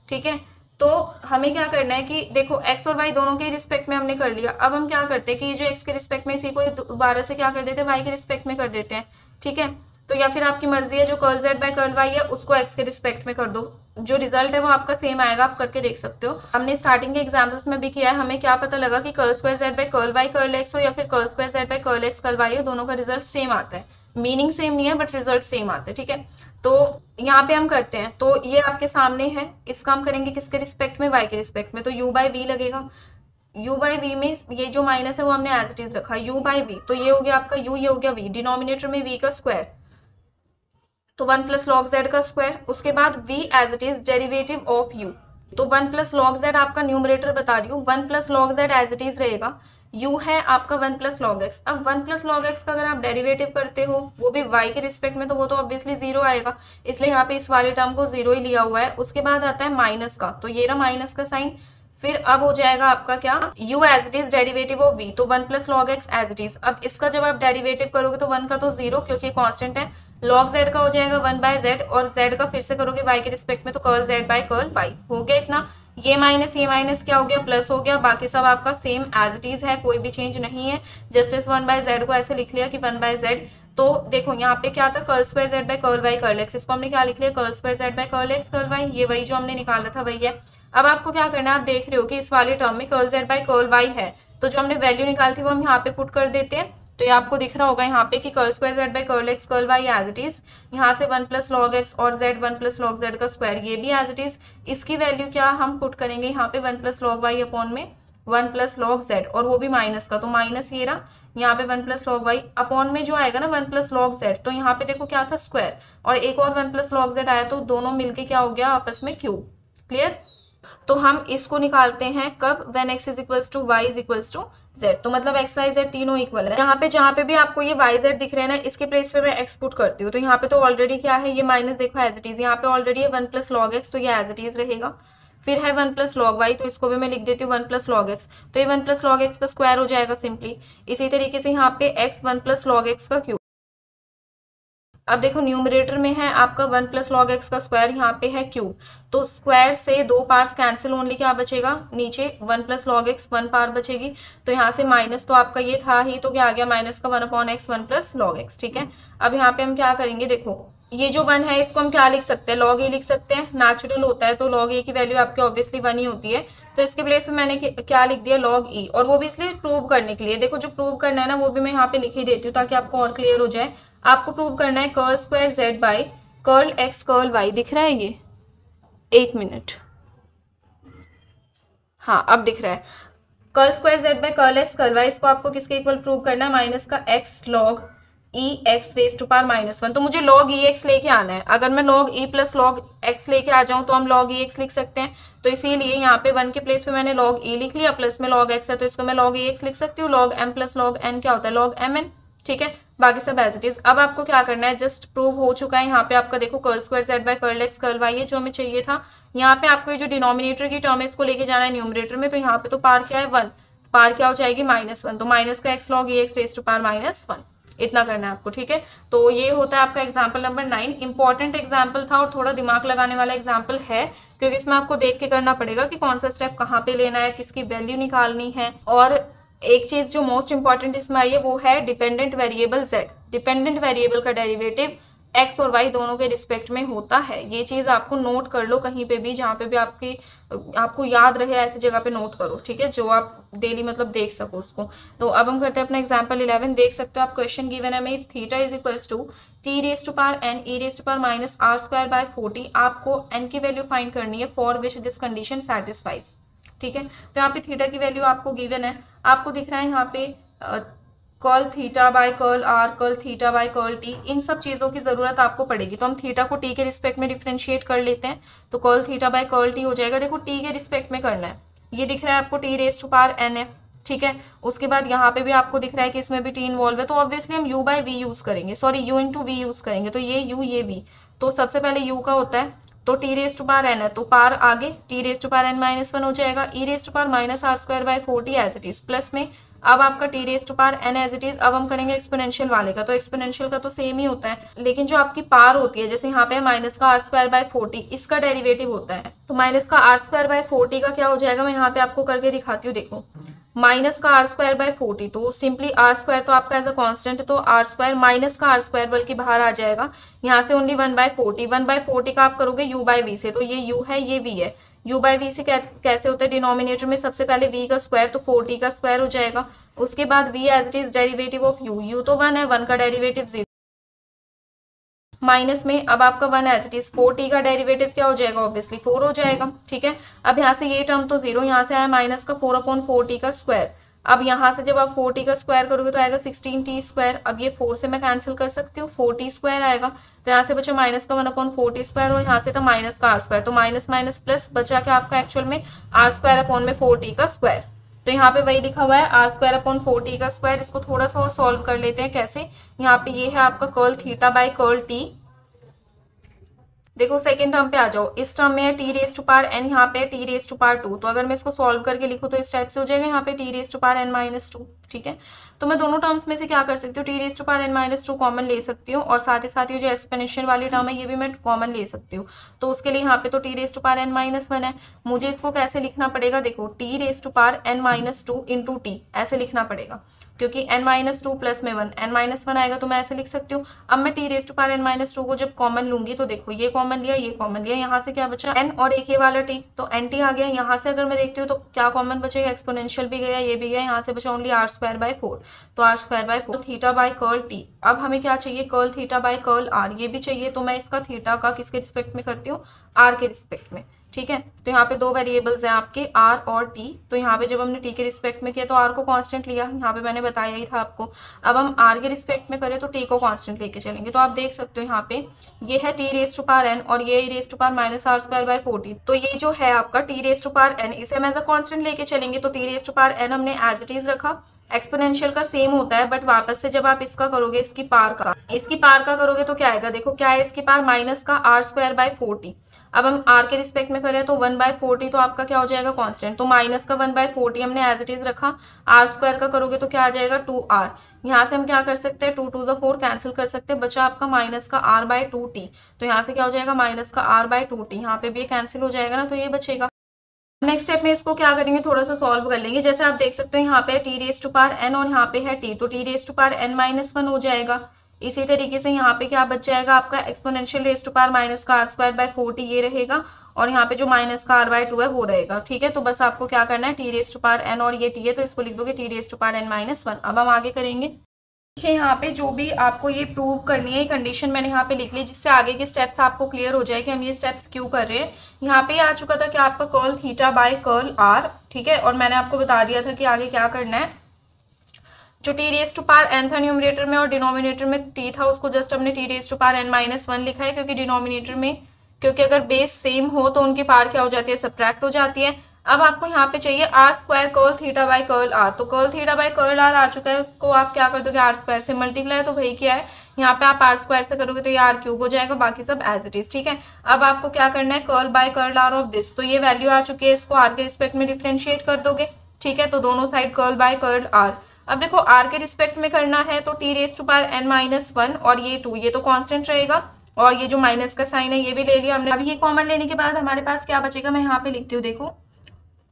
ठीक है। तो हमें क्या करना है कि देखो x और y दोनों के रिस्पेक्ट में हमने कर लिया। अब हम क्या करते हैं कि ये जो x के रिस्पेक्ट में, इसी को दोबारा से क्या कर देते हैं, y के रिस्पेक्ट में कर देते हैं, ठीक है। तो या फिर आपकी मर्जी है, जो curl z by curl y है उसको x के रिस्पेक्ट में कर दो, जो रिजल्ट है वो आपका सेम आएगा, आप करके देख सकते हो। हमने स्टार्टिंग के एग्जाम्पल्स में भी किया है, हमें क्या पता लगा कि curl square z by curl y curl x हो या फिर curl square z by curl x curl y हो, दोनों का रिजल्ट सेम आता है, मीनिंग सेम नहीं है बट रिजल्ट सेम आता है, ठीक है। तो यहाँ पे हम करते हैं, तो ये आपके सामने है, इसका हम करेंगे किसके रिस्पेक्ट में, y के रिस्पेक्ट में, तो u बाई v लगेगा। u बाई वी में ये जो माइनस है वो हमने एज इट इज रखा, u बाई v, तो ये हो गया आपका u, ये हो गया v, डिनोमिनेटर में v का स्क्वायर, तो 1 प्लस लॉग z का स्क्वायर, उसके बाद v as it is derivative of u, तो 1 प्लस लॉग z आपका न्यूमरेटर बता रही हूँ, 1 plus log z as it is रहेगा, u है आपका 1 प्लस लॉग x। अब 1 प्लस लॉग x का अगर आप डेरिवेटिव करते हो वो भी y के रिस्पेक्ट में, तो वो तो ऑब्वियसली 0 आएगा, इसलिए यहाँ पे इस वाले टर्म को 0 ही लिया हुआ है। उसके बाद आता है माइनस का, तो ये रहा माइनस का साइन, फिर अब हो जाएगा आपका क्या, u as it is derivative of v, तो 1 plus log x as it is. अब इसका जब आप डेरिवेटिव करोगे तो 1 का तो 0 क्योंकि कांस्टेंट है, लॉग z का हो जाएगा 1 बाय z, और z का फिर से करोगे y के रिस्पेक्ट में, तो curl z by curl y हो गया इतना। ये माइनस क्या हो गया, प्लस हो गया, बाकी सब आपका सेम एज इट इज है, कोई भी चेंज नहीं है। जस्ट इस 1 बाय z को ऐसे लिख लिया कि 1 बाय z, तो देखो यहाँ पे क्या था, curl square z by curl y curl x, इसको हमने क्या लिख लिया, curl square z by curl x curl y, ये वही जो हमने निकाला था वही है। अब आपको क्या करना है, आप देख रहे हो कि इस वाले टर्म में curl z by curl y है, तो जो हमने वैल्यू निकाली थी वो हम यहाँ पे पुट कर देते हैं। तो ये आपको दिख रहा होगा यहाँ पे कि curl square z by curl x curl y as it is, यहाँ से 1 प्लस लॉग x और z 1 प्लस लॉग z का स्क्वायर, ये भी एज इट इज। इसकी वैल्यू क्या हम पुट करेंगे यहाँ पे, 1 प्लस लॉग y अपॉन में 1 प्लस लॉग z, और वो भी माइनस का, तो माइनस ये रहा, यहाँ पे 1 प्लस लॉग y अपॉन में जो आएगा ना 1 प्लस लॉग z, तो यहाँ पे देखो क्या था, स्क्वायर, और एक और 1 प्लस लॉग z आया, तो दोनों मिलके क्या हो गया, आपस में क्यूब। क्लियर। तो हम इसको निकालते हैं कब, when x is equals to y is equals to z, तो मतलब x y z तीनों इक्वल है। यहाँ पे जहाँ पे भी आपको ये y z दिख रहे हैं ना, इसके प्लेस पे मैं x पुट करती हूँ, तो यहाँ पे तो ऑलरेडी क्या है, ये माइनस देखो एज इट इज, यहाँ पे ऑलरेडी है 1 प्लस लॉग x, तो ये एज इट इज रहेगा। फिर है 1 प्लस लॉग y, तो इसको भी मैं लिख देती हूँ 1 प्लस लॉग x, तो ये 1 प्लस लॉग x का स्क्वायर हो जाएगा सिंपली। इसी तरीके से यहाँ पे x 1 प्लस लॉग x का क्यूब। अब देखो न्यूमरेटर में है आपका 1 प्लस लॉग x का स्क्वायर, यहाँ पे है क्यूब, तो स्क्वायर से 2 पार्ट्स कैंसिल, ओनली क्या बचेगा, नीचे 1 प्लस लॉग x 1 पार बचेगी, तो यहाँ से माइनस तो आपका ये था ही, तो क्या आ गया, माइनस का 1 upon x 1 plus log x, ठीक है। अब यहाँ पे हम क्या करेंगे, देखो ये जो 1 है इसको हम क्या लिख सकते हैं, लॉग ए लिख सकते हैं, नेचुरल होता है तो लॉग ए की वैल्यू आपकी ऑब्वियसली 1 ही होती है, तो इसके प्लेस पे मैंने क्या लिख दिया, लॉग ई, और वो भी इसलिए प्रूव करने के लिए, देखो जो प्रूव करना है ना वो भी मैं यहाँ पे लिख ही देती हूँ ताकि आपको और क्लियर हो जाए। आपको प्रूव करना है curl square z by curl x curl y, दिख रहा है ये, 1 मिनट, हाँ अब दिख रहा है, curl square z by curl x curl y, इसको आपको किसके इक्वल प्रूव करना है, माइनस का x log e x raise to power -1, तो मुझे लॉग ई एक्स लेके आना है। अगर मैं log E plus log x लेके आ जाऊं तो हम लॉग ई एक्स लिख सकते हैं, तो इसीलिए यहाँ पे 1 के प्लेस पे मैंने लॉग ई लिख लिया, प्लस में लॉग एक्स है तो इसको मैं लॉग ई एक्स लिख सकती हूँ। Log m plus log n क्या होता है, लॉग एम एन, ठीक है, बाकी सब एज इट इज। अब आपको क्या करना है, जस्ट प्रूव हो चुका है यहाँ पे आपका, देखो curl square z by curl x curl y है जो हमें चाहिए था। यहाँ पे आपको ये जो डिनोमिनेटर की टर्म है इसको लेके जाना है न्यूमरेटर में, तो यहाँ पे तो पार क्या है 1, पार क्या हो जाएगी -1, तो माइनस का x log e x raise to power -1, इतना करना है आपको, ठीक है। तो ये होता है आपका एग्जाम्पल नंबर 9। इंपॉर्टेंट एग्जाम्पल था और थोड़ा दिमाग लगाने वाला एग्जाम्पल है, क्योंकि इसमें आपको देख के करना पड़ेगा कि कौन सा स्टेप कहाँ पे लेना है, किसकी वैल्यू निकालनी है। और एक चीज जो मोस्ट इंपॉर्टेंट इसमें आई है वो है dependent variable z। Dependent variable का डेरिवेटिव एक्स और वाई दोनों के रिस्पेक्ट में होता है। ये चीज आपको नोट कर लो कहीं पे भी, जहाँ पे भी आपको याद रहे ऐसी जगह पे नोट करो, ठीक है, जो आप डेली मतलब देख सको उसको। तो अब हम करते हैं अपना एग्जाम्पल 11। देख सकते हो आप, क्वेश्चन गिवन है में theta is equals to t raise to power n e raise to power minus are square by 40। आपको एन की वैल्यू फाइंड करनी है for which this condition satisfies, ठीक है। तो यहाँ पे थीटा की वैल्यू आपको गिवन है, आपको दिख रहा है यहाँ पे curl theta by curl R, curl theta by curl T, इन सब चीजों की जरूरत आपको पड़ेगी। तो हम थीटा को टी के रिस्पेक्ट में डिफ्रेंशिएट कर लेते हैं, तो curl theta by curl T हो जाएगा। देखो टी के रिस्पेक्ट में करना है, ये दिख रहा है आपको t raise to power N है, ठीक है। उसके बाद यहाँ पे भी आपको दिख रहा है कि इसमें भी टी इन्वॉल्व है, तो ऑब्वियसली हम यू बाय वी यूज करेंगे, sorry u into v use करेंगे। तो ये यू ये वी, तो सबसे पहले यू का होता है, तो T raise to power N है तो पार आगे T raise to power N minus 1 हो जाएगा, E raise to power minus are square by 40 as it is, plus में अब आपका T raise to power N as it is. अब हम करेंगे एक्सपोनेंशियल वाले का, तो एक्सपोनेंशियल का तो सेम ही होता है, लेकिन जो आपकी पार होती है, जैसे यहाँ पे माइनस का आर स्क्वायर बाय 40, इसका डेरिवेटिव होता है, तो माइनस का आर स्क्वायर बाय 40 का क्या हो जाएगा, मैं यहाँ पे आपको करके दिखाती हूँ। देखो माइनस का आर स्क्वायर बाय 40, तो सिंपली आर स्क्वायर तो आपका एज अ कांस्टेंट है, तो आर स्क्वायर माइनस का आर स्क्वायर बल्कि बाहर आ जाएगा, यहाँ से ओनली 1/40, 1/40 का आप करोगे u बाय वी से, तो ये u है ये v है। u बाय वी से कैसे होता है, डिनोमिनेटर में सबसे पहले v का स्क्वायर, तो 40 का स्क्वायर हो जाएगा, उसके बाद v as it is derivative of u तो 1 है, 1 का डेरिवेटिव 0 माइनस में, अब आपका 1 एज इट इज, 4t का डेरिवेटिव क्या हो जाएगा, ऑब्वियसली 4 हो जाएगा, ठीक है। अब यहाँ से ये टर्म तो 0, यहाँ से आया माइनस का 4/4t का स्क्वायर, अब यहाँ से जब आप 4t का स्क्वायर करोगे तो आएगा 16t स्क्वायर, अब ये 4 से मैं कैंसिल कर सकती हूँ, 4t स्क्वायर आएगा, तो यहाँ से बचा माइनस का 1/4t स्क्वायर, और यहाँ से था माइनस का आर स्क्वायर, तो माइनस माइनस प्लस बचा क्या आपका एक्चुअल में आर स्क्वायर अपॉन में 4t का स्क्वायर। तो यहाँ पे वही लिखा हुआ है आर स्क्वायर अपॉन 4t का स्क्वायर। इसको थोड़ा सा और सॉल्व कर लेते हैं, कैसे, यहाँ पे ये है आपका curl theta by curl t. देखो सेकंड टर्म पे आ जाओ, इस टर्म में है t raise to power n, यहाँ पे टी रेज टू पावर 2, तो अगर मैं इसको सॉल्व करके लिखूँ तो इस टाइप से हो जाएगा, यहाँ पे t raise to power N minus 2, ठीक है। तो मैं दोनों टर्म्स में से क्या कर सकती हूँ, t raise to power N minus 2 common ले सकती हूँ, और साथ ही साथ ये जो एक्सपोनेंशियल वाली टर्म है ये भी मैं कॉमन ले सकती हूँ। तो उसके लिए यहाँ पे तो T raise to power N minus 1 है, मुझे इसको कैसे लिखना पड़ेगा, देखो t raise to power N minus 2 into t ऐसे लिखना पड़ेगा, क्योंकि n माइनस 2 प्लस में 1, n माइनस 1 आएगा तो मैं ऐसे लिख सकती हूँ। अब मैं t raise to power n minus 2 को जब कॉमन लूंगी तो देखो ये कॉमन लिया ये कॉमन लिया, यहाँ से क्या बचा n और एक ये वाला t, तो एन टी आ गया। यहाँ से अगर मैं देखती हूँ तो क्या कॉमन बचेगा, एक्सपोनेंशियल भी गया ये भी गया, यहाँ से बचा ओनली आर स्क्वायर बाय 4, तो r square by 4 theta by curl t. अब हमें क्या चाहिए, curl theta by curl r, ये भी चाहिए, तो मैं इसका थीटा का किसके रिस्पेक्ट में करती हूँ, आर के रिस्पेक्ट में, ठीक है। तो यहाँ पे दो वेरिएबल्स हैं आपके आर और टी, तो यहाँ पे जब हमने टी के रिस्पेक्ट में किया तो आर को कांस्टेंट लिया, यहाँ पे मैंने बताया ही था आपको। अब हम आर के रिस्पेक्ट में करें तो टी को कांस्टेंट लेके चलेंगे, तो आप देख सकते हो यहाँ पे ये है t raise to power n और ये raise to power minus are square by 40, तो ये जो है आपका T raise to power n, इसे हम एज अ कांस्टेंट लेके चलेंगे, तो T raise to power n हमने एज इट इज रखा। एक्सपोनेंशियल का सेम होता है, बट वापस से जब आप इसका करोगे, इसकी पार का करोगे तो क्या आएगा, देखो क्या है, इसकी पार माइनस का आर स्क्वायर बाय 40। अब हम r के रिस्पेक्ट में करें तो 1/40, तो आपका क्या हो जाएगा कांस्टेंट, तो माइनस का 1/40 हमने एज इट इज रखा, r स्क्वायर का करोगे तो क्या आ जाएगा 2r, यहाँ से हम क्या कर सकते हैं 2 2 4 कैंसिल कर सकते हैं, बचा आपका माइनस का r/2t, तो यहाँ से क्या हो जाएगा माइनस का r/2t, यहाँ पे भी कैंसिल हो जाएगा ना, तो ये बचेगा। नेक्स्ट स्टेप में इसको क्या करेंगे, थोड़ा सा सॉल्व कर लेंगे। जैसे आप देख सकते हो यहाँ पे t raise to power n और यहाँ पे है टी, तो T raise to power N minus 1 हो जाएगा। इसी तरीके से यहाँ पे क्या बच जाएगा आपका exponential raise to power minus का आर स्क्वायर बाय 40 ये रहेगा, और यहाँ पे जो माइनस का r/2 है वो रहेगा, ठीक है। तो बस आपको क्या करना है, t raise to power n और ये टी है तो इसको लिख दोगे t raise to power N minus 1। अब हम आगे करेंगे, यहाँ पे जो भी आपको ये प्रूव करनी है, कंडीशन मैंने यहाँ पे लिख ली, जिससे आगे के स्टेप्स आपको क्लियर हो जाए कि हम ये स्टेप्स क्यों कर रहे हैं। यहाँ पे आ चुका था कि आपका curl theta by curl r, ठीक है, और मैंने आपको बता दिया था कि आगे क्या करना है। जो t raise to power n था न्यूमरेटर में और डिनोमिनेटर में टी था, उसको जस्ट हमने t raise to power N minus 1 लिखा है, क्योंकि डिनोमिनेटर में, क्योंकि अगर बेस सेम हो तो उनकी पावर क्या हो जाती है, सब्ट्रैक्ट हो जाती है। अब आपको यहाँ पे चाहिए R square curl theta by curl R, तो curl theta by curl R आ चुका है, उसको आप क्या कर दोगे, आर स्क्वायर से मल्टीप्लाई, तो वही किया है। यहाँ पे आप आर स्क्वायर से करोगे तो ये आर क्यूब हो जाएगा, बाकी सब एज इट इज, ठीक है। अब आपको क्या करना है, curl by curl r of this, तो ये वैल्यू आ चुकी है, इसको आर के रिस्पेक्ट में डिफ्रेंशिएट कर दोगे, ठीक है। तो दोनों side curl by curl r. अब देखो आर के रिस्पेक्ट में करना है तो T raise to power N minus 1 और ये 2, ये तो कांस्टेंट रहेगा, और ये जो माइनस का साइन है ये भी ले लिया हमने। अब ये कॉमन लेने के बाद हमारे पास क्या बचेगा, मैं यहाँ पे लिखती हूँ, देखो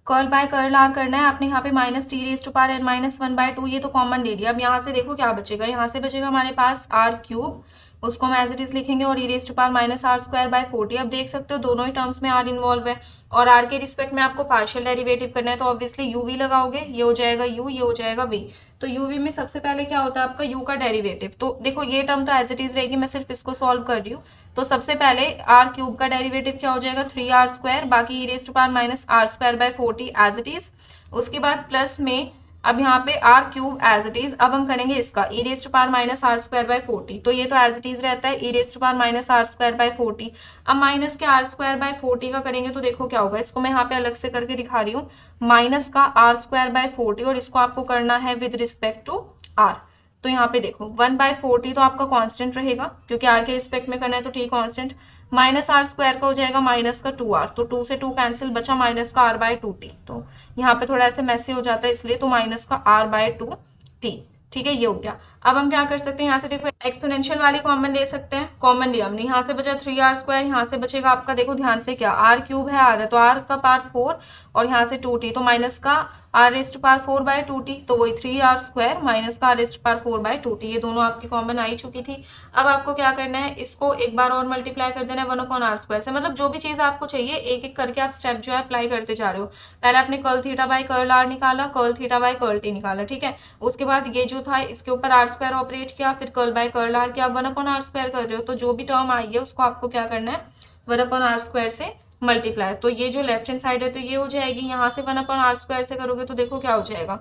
कर्ल बाय कर्ल आर करना है आपने, यहाँ पे minus t raise to power N minus 1/2, ये तो कॉमन ले लिया। अब यहाँ से देखो क्या बचेगा, यहाँ से बचेगा हमारे पास आर क्यूब, उसको हम एज इट इज लिखेंगे और E raise to power minus are square by 40। अब देख सकते हो दोनों ही टर्म्स में आर इन्वॉल्व है और आर के रिस्पेक्ट में आपको पार्शियल डेरिवेटिव करना है, तो ऑब्वियसली यू वी लगाओगे, ये हो जाएगा यू, ये हो जाएगा वी। तो यू वी में सबसे पहले क्या होता है आपका यू का डेरिवेटिव। तो देखो ये टर्म तो एज इट इज रहेगी, मैं सिर्फ इसको सॉल्व कर रही हूँ। तो सबसे पहले आर क्यूब का डेरिवेटिव क्या हो जाएगा 3r स्क्वायर, बाकी E raise to power minus are square by 40 as it is. उसके बाद प्लस में अब यहाँ पे R cube as it is, अब हम करेंगे इसका E raise to power minus are square by 40, तो ये तो एज इट इज रहता है E raise to power minus are square by 40। अब माइनस के आर स्क्वायर बाय 40 का करेंगे तो देखो क्या होगा, इसको मैं यहाँ पे अलग से करके दिखा रही हूँ, माइनस का आर स्क्वायर बाय 40 और इसको आपको करना है विद रिस्पेक्ट टू आर। तो यहाँ पे देखो 1/40 तो आपका कांस्टेंट रहेगा क्योंकि आर के रिस्पेक्ट में करना है तो ठीक कांस्टेंट, माइनस आर स्क्वायर का हो जाएगा माइनस का 2r, तो 2 से 2 कैंसिल, बचा माइनस का r/2t। तो यहाँ पे थोड़ा ऐसे मैसी हो जाता है इसलिए, तो माइनस का r/2t। ठीक है, ये हो गया। अब हम क्या कर सकते हैं, यहाँ से देखो एक्सपोनेंशियल वाली कॉमन ले सकते हैं, कॉमन लिया हमने, यहाँ से बचा 3r स्क्वायर, यहाँ से बचेगा आपका देखो ध्यान से क्या r क्यूब है, r है तो r का पावर 4 और यहाँ से 2t, तो माइनस का r raise to power 4/2t, तो वही 3r स्क्वायर माइनस का r raise to power 4/2t, ये दोनों आपकी कॉमन आई चुकी थी। अब आपको क्या करना है, इसको एक बार और मल्टीप्लाई कर देना है 1/r स्क्वायर से, मतलब जो भी चीज आपको चाहिए एक एक करके आप स्टेप जो है अप्लाई करते जा रहे हो। पहले आपने curl theta by curl r निकाला, curl theta by curl t निकाला, ठीक है। उसके बाद ये जो था इसके ऊपर r स्क्वायर ऑपरेट किया, फिर कर्ल बाय कर्ल r किया, 1/r स्क्वायर कर रहे हो, तो जो भी टर्म आई है उसको आपको क्या करना है 1/r स्क्वायर से मल्टीप्लाई। तो ये जो लेफ्ट हैंड साइड है तो ये हो जाएगी, यहाँ से 1/r स्क्वायर से करोगे तो देखो क्या हो जाएगा,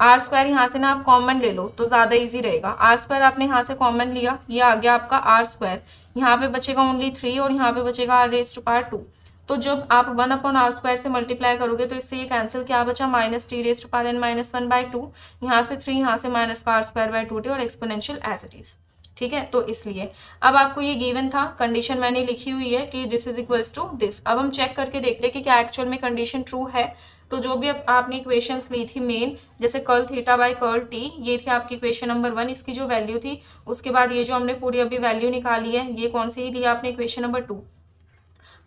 आर स्क्वायर यहाँ से ना आप कॉमन ले लो तो ज्यादा इजी रहेगा। आर स्क्वायर आपने यहाँ से कॉमन लिया, ये आ गया आपका आर स्क्वायर, यहाँ पे बचेगा ओनली 3 और यहाँ पे बचेगा आर रेज टू पावर 2। तो जब आप 1/r स्क्वायर से मल्टीप्लाई करोगे तो इससे ये कैंसिल, क्या बचा minus t raise to power n-1/2, यहाँ से 3, यहाँ से माइनस का r²/2t और एक्सपोनेंशियल एज इट इज। ठीक है, तो इसलिए अब आपको ये गिवन था, कंडीशन मैंने लिखी हुई है कि this is equals to this. अब हम चेक करके देखते हैं कि क्या एक्चुअल में कंडीशन ट्रू है। तो जो भी आपने इक्वेशंस ली थी मेन, जैसे curl theta by curl T, ये थी आपकी इक्वेशन नंबर 1, इसकी जो वैल्यू थी। उसके बाद ये जो हमने पूरी अभी वैल्यू निकाली है, ये कौन सी ली आपने, इक्वेशन नंबर 2।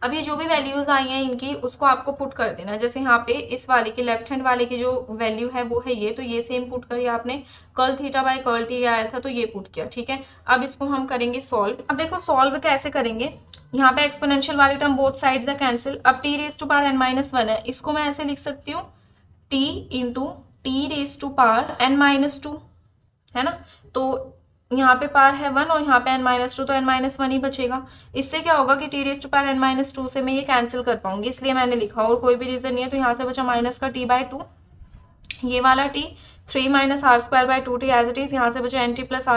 अब ये जो भी वैल्यूज आई हैं इनकी, उसको आपको पुट कर देना है। जैसे यहाँ पे इस वाले की लेफ्ट हैंड वाले की जो वैल्यू है वो है ये, तो ये सेम पुट करिए आपने, curl theta by curl T आया था तो ये पुट किया। ठीक है, अब इसको हम करेंगे सॉल्व। अब देखो सॉल्व कैसे करेंगे, यहाँ पे एक्सपोनेंशियल वाली टर्म बोथ साइड्स है कैंसिल। अब t raise to power n-1 है, इसको मैं ऐसे लिख सकती हूँ t into t raise to power n-2, है ना। तो यहाँ पे पावर है 1 और यहाँ पे n-2, तो n-1 ही बचेगा। इससे क्या होगा कि T raise to power n-2 से मैं ये कैंसिल कर पाऊंगी, इसलिए मैंने लिखा, और कोई भी रीजन नहीं है। तो यहाँ से बचा माइनस का t/2, ये वाला t 3 minus r²/2t as it is, यहाँ से बचा nt प्लस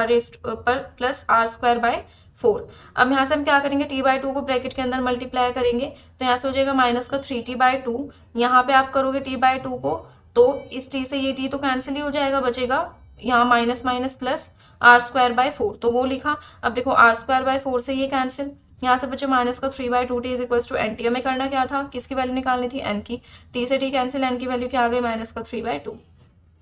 r²/4। अब यहाँ से हम क्या करेंगे, t/2 को ब्रैकेट के अंदर मल्टीप्लाई करेंगे, तो यहाँ से हो जाएगा माइनस का 3t/2, यहाँ पे आप करोगे t/2 को, तो इस t से ये t तो कैंसिल ही हो जाएगा, बचेगा यहाँ माइनस माइनस प्लस r²/4, तो वो लिखा। अब देखो r²/4 से ये कैंसिल, यहाँ से बचे माइनस का 3/2t is equals to nt। हमें करना क्या था, किसकी वैल्यू निकालनी थी, n की। t से t कैंसिल, n की वैल्यू क्या आ गई, माइनस का 3/2।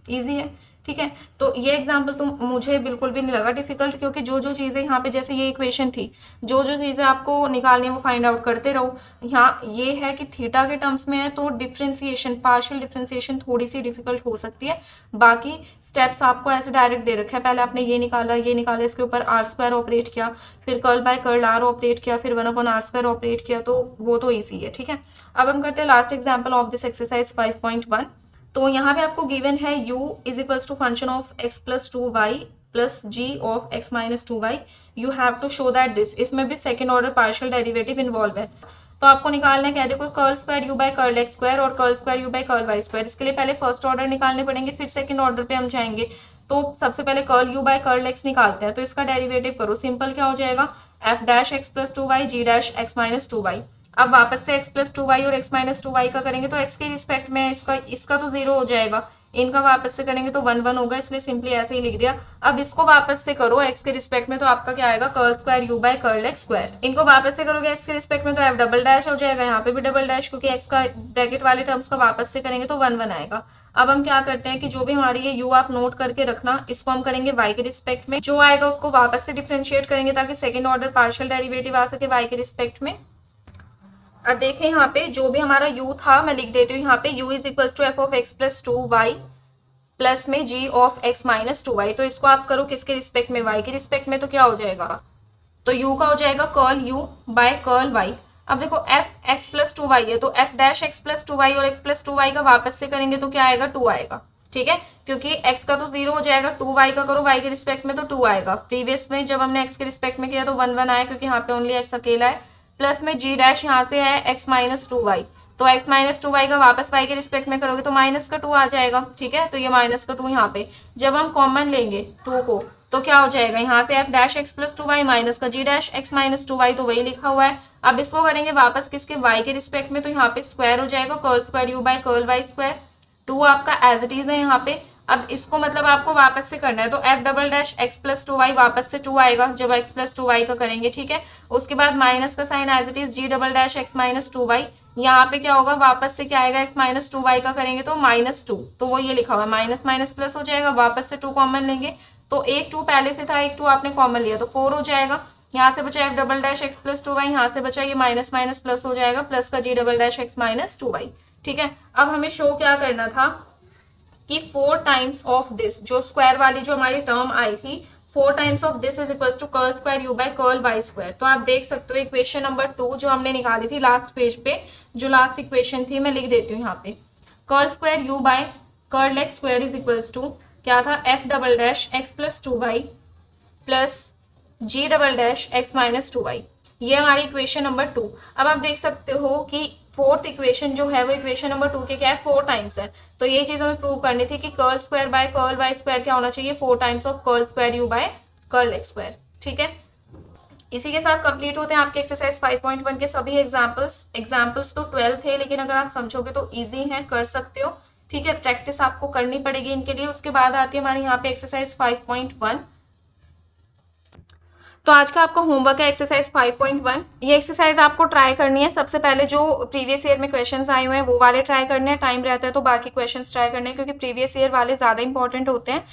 ईजी है, ठीक है। तो ये एग्जाम्पल तो मुझे बिल्कुल भी नहीं लगा डिफिकल्ट, क्योंकि जो जो चीजें यहाँ पे, जैसे ये इक्वेशन थी, जो जो चीजें आपको निकालनी है वो फाइंड आउट करते रहो। यहाँ ये है कि थीटा के टर्म्स में है तो डिफ्रेंसिएशन, पार्शियल डिफ्रेंसिएशन थोड़ी सी डिफिकल्ट हो सकती है। बाकी स्टेप्स आपको ऐसे डायरेक्ट दे रखा है, पहले आपने ये निकाला, इसके ऊपर r² ऑपरेट किया, फिर curl by curl r operate किया, फिर 1/r² ऑपरेट किया, तो वो तो ईजी है। ठीक है, अब हम करते हैं last example of this exercise 5.1। तो यहाँ पे आपको गिवन है u is equals to function of x plus 2y plus g of x minus 2y। You have to show that this, इसमें भी second order partial derivative involve है। तो आपको निकालना है क्या, देखो curl square u by curl x square और curl square u by curl y square. इसके लिए पहले फर्स्ट ऑर्डर निकालने पड़ेंगे, फिर सेकेंड ऑर्डर पे हम जाएंगे। तो सबसे पहले curl u by curl x निकालते हैं, तो इसका डेरिवेटिव करो, सिंपल क्या हो जाएगा, f dash x plus 2y g dash x minus 2y। अब वापस से x प्लस 2y और x माइनस 2y का करेंगे तो x के रिस्पेक्ट में इसका तो 0 हो जाएगा, इनका वापस से करेंगे तो 1 होगा, इसलिए सिंपली ऐसे ही लिख दिया। अब इसको वापस से करो x के रिस्पेक्ट में, तो आपका क्या आएगा, curl square u by curl x square. इनको वापस से करोगे x के रिस्पेक्ट में तो f डबल डैश हो जाएगा, यहाँ पे भी डबल डैश, क्योंकि x का ब्रैकेट वाले टर्म्स का वापस से करेंगे तो 1 आएगा। अब हम क्या करते हैं कि जो भी हमारी ये u आप नोट करके रखना, इसको हम करेंगे y के रिस्पेक्ट में, जो आएगा उसको वापस से डिफरेंशिएट करेंगे ताकि सेकेंड ऑर्डर पार्शियल डेरिवेटिव आ सके y के रिस्पेक्ट में। अब देखें यहाँ पे जो भी हमारा u था, मैं लिख देती हूँ यहाँ पे, u is equals to f of x plus 2y plus में g of x minus 2y। तो इसको आप करो किसके रिस्पेक्ट में, y के रिस्पेक्ट में, तो क्या हो जाएगा, तो u का हो जाएगा curl u by curl y। अब देखो f x प्लस 2y है, तो f dash x plus 2y और x प्लस 2y का वापस से करेंगे तो क्या आएगा, 2 आएगा। ठीक है, क्योंकि x का तो 0 हो जाएगा, 2y का करो y के रिस्पेक्ट में तो 2 आएगा। प्रीवियस में जब हमने x के रिस्पेक्ट में किया तो 1 1 आया, क्योंकि यहाँ पे ओनली x अकेला है। प्लस में g डैश यहाँ से है x माइनस 2y, तो x माइनस 2y का वापस y के रिस्पेक्ट में करोगे तो माइनस का 2 आ जाएगा। ठीक है, तो ये माइनस का 2 यहाँ पे जब हम कॉमन लेंगे 2 को तो क्या हो जाएगा, यहाँ से f dash x plus 2y minus का g dash x minus 2y, तो वही लिखा हुआ है। अब इसको करेंगे वापस किसके, y के रिस्पेक्ट में, तो यहाँ पे स्क्वायर हो जाएगा curl square u by curl y square. 2 आपका एज इट इज है यहाँ पे। अब इसको मतलब आपको वापस से करना है, तो f double dash x plus 2y वापस से 2 आएगा जब x प्लस 2y का करेंगे। ठीक है, उसके बाद माइनस का sign as it is g double dash x minus 2y, यहाँ पे क्या होगा वापस से क्या आएगा, x माइनस 2y का करेंगे तो माइनस 2, तो वो ये लिखा हुआ है माइनस माइनस प्लस हो जाएगा। वापस से 2 कॉमन लेंगे तो एक 2 पहले से था, एक 2 आपने कॉमन लिया तो 4 हो जाएगा। यहाँ से बचा f double dash x plus 2y, यहाँ से बचा ये माइनस माइनस प्लस हो जाएगा, प्लस का g double dash x minus 2y। ठीक है, अब हमें शो क्या करना था कि 4 टाइम्स ऑफ दिस, जो स्क्वायर वाली जो हमारी टर्म आई थी, 4 times of this is equal to curl square u by curl y square. तो आप देख सकते हो इक्वेशन नंबर 2 जो हमने निकाली थी लास्ट पेज पे, जो लास्ट इक्वेशन थी मैं लिख देती हूँ यहाँ पे। Curl square u by curl x square is equal to क्या था, f double dash x plus 2y plus g double dash x minus 2y। ये हमारी इक्वेशन नंबर 2। अब आप देख सकते हो कि फोर्थ इक्वेशन जो है वो इक्वेशन नंबर 2 के क्या है, 4 टाइम्स है। तो ये चीज हमें प्रूव करनी थी कि curl square by curl y square क्या होना चाहिए, 4 times of curl square u by curl x square. ठीक है, इसी के साथ कंप्लीट होते हैं आपके एक्सरसाइज 5.1 के सभी एग्जाम्पल्स तो 12 थे, लेकिन अगर आप समझोगे तो ईजी है, कर सकते हो। ठीक है, प्रैक्टिस आपको करनी पड़ेगी इनके लिए। उसके बाद आती है हमारे यहाँ पे एक्सरसाइज 5.1। तो आज का आपका होमवर्क है एक्सरसाइज 5.1। ये एक्सरसाइज आपको ट्राई करनी है। सबसे पहले जो प्रीवियस ईयर में क्वेश्चंस आए हुए हैं वो वाले ट्राई करने हैं, टाइम रहता है तो बाकी क्वेश्चंस ट्राई करने हैं, क्योंकि प्रीवियस ईयर वाले ज़्यादा इंपॉर्टेंट होते हैं।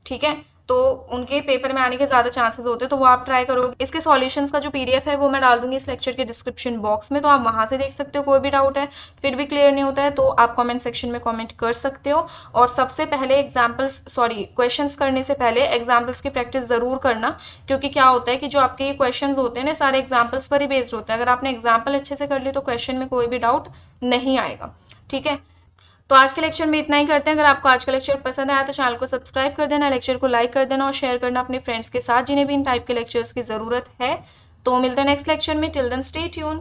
ठीक है, तो उनके पेपर में आने के ज़्यादा चांसेस होते हैं, तो वो आप ट्राई करोगे। इसके सॉल्यूशंस का जो पीडीएफ है वो मैं डाल दूंगी इस लेक्चर के डिस्क्रिप्शन बॉक्स में, तो आप वहाँ से देख सकते हो। कोई भी डाउट है फिर भी क्लियर नहीं होता है तो आप कमेंट सेक्शन में कमेंट कर सकते हो। और सबसे पहले क्वेश्चंस करने से पहले एग्जाम्पल्स की प्रैक्टिस ज़रूर करना, क्योंकि क्या होता है कि जो आपके ये क्वेश्चन होते हैं ना सारे एग्जाम्पल्स पर ही बेस्ड होते हैं। अगर आपने एग्जाम्पल अच्छे से कर ली तो क्वेश्चन में कोई भी डाउट नहीं आएगा। ठीक है, तो आज के लेक्चर में इतना ही करते हैं। अगर आपको आज का लेक्चर पसंद आया तो चैनल को सब्सक्राइब कर देना, लेक्चर को लाइक कर देना और शेयर करना अपने फ्रेंड्स के साथ जिन्हें भी इन टाइप के लेक्चर्स की ज़रूरत है। तो मिलते हैं नेक्स्ट लेक्चर में। Till then stay tune.